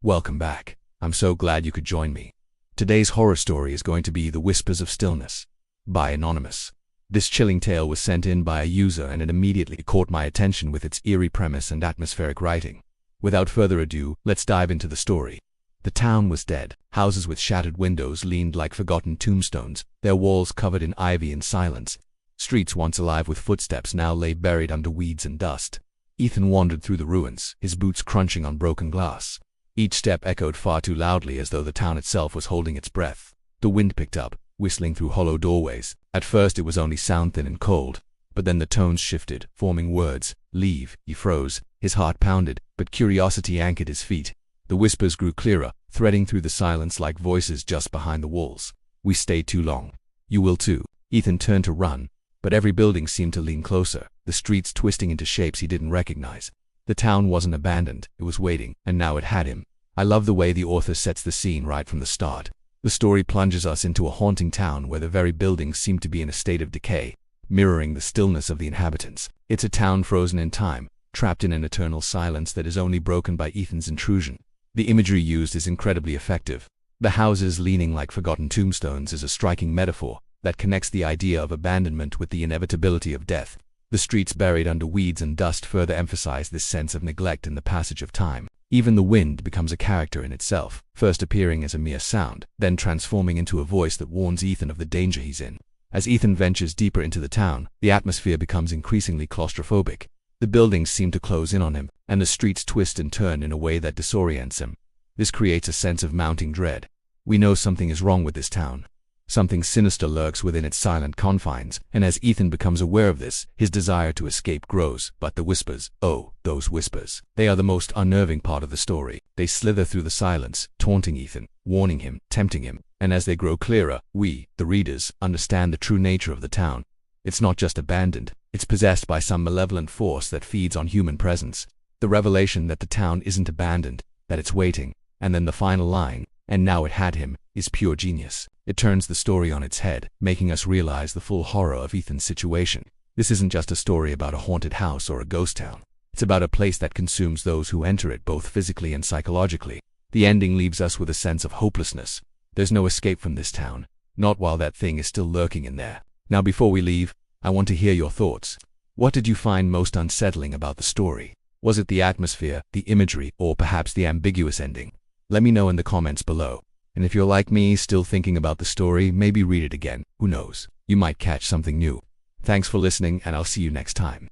Welcome back. I'm so glad you could join me. Today's horror story is going to be The Whispers of Stillness by Anonymous. This chilling tale was sent in by a user and it immediately caught my attention with its eerie premise and atmospheric writing. Without further ado, let's dive into the story. The town was dead. Houses with shattered windows leaned like forgotten tombstones, their walls covered in ivy and silence. Streets once alive with footsteps now lay buried under weeds and dust. Ethan wandered through the ruins, his boots crunching on broken glass. Each step echoed far too loudly, as though the town itself was holding its breath. The wind picked up, whistling through hollow doorways. At first it was only sound thin and cold, but then the tones shifted, forming words. Leave. He froze, his heart pounded, but curiosity anchored his feet. The whispers grew clearer, threading through the silence like voices just behind the walls. We stayed too long. You will too. Ethan turned to run, but every building seemed to lean closer, the streets twisting into shapes he didn't recognize. The town wasn't abandoned, it was waiting, and now it had him. I love the way the author sets the scene right from the start. The story plunges us into a haunting town where the very buildings seem to be in a state of decay, mirroring the stillness of the inhabitants. It's a town frozen in time, trapped in an eternal silence that is only broken by Ethan's intrusion. The imagery used is incredibly effective. The houses leaning like forgotten tombstones is a striking metaphor that connects the idea of abandonment with the inevitability of death. The streets buried under weeds and dust further emphasize this sense of neglect in the passage of time. Even the wind becomes a character in itself, first appearing as a mere sound, then transforming into a voice that warns Ethan of the danger he's in. As Ethan ventures deeper into the town, the atmosphere becomes increasingly claustrophobic. The buildings seem to close in on him, and the streets twist and turn in a way that disorients him. This creates a sense of mounting dread. We know something is wrong with this town. Something sinister lurks within its silent confines, and as Ethan becomes aware of this, his desire to escape grows. But the whispers, oh, those whispers. They are the most unnerving part of the story. They slither through the silence, taunting Ethan, warning him, tempting him, and as they grow clearer, we, the readers, understand the true nature of the town. It's not just abandoned, it's possessed by some malevolent force that feeds on human presence. The revelation that the town isn't abandoned, that it's waiting, and then the final line, and now it had him, is pure genius. It turns the story on its head, making us realize the full horror of Ethan's situation. This isn't just a story about a haunted house or a ghost town. It's about a place that consumes those who enter it both physically and psychologically. The ending leaves us with a sense of hopelessness. There's no escape from this town, not while that thing is still lurking in there. Now before we leave, I want to hear your thoughts. What did you find most unsettling about the story? Was it the atmosphere, the imagery, or perhaps the ambiguous ending? Let me know in the comments below. And if you're like me, still thinking about the story, maybe read it again. Who knows? You might catch something new. Thanks for listening, and I'll see you next time.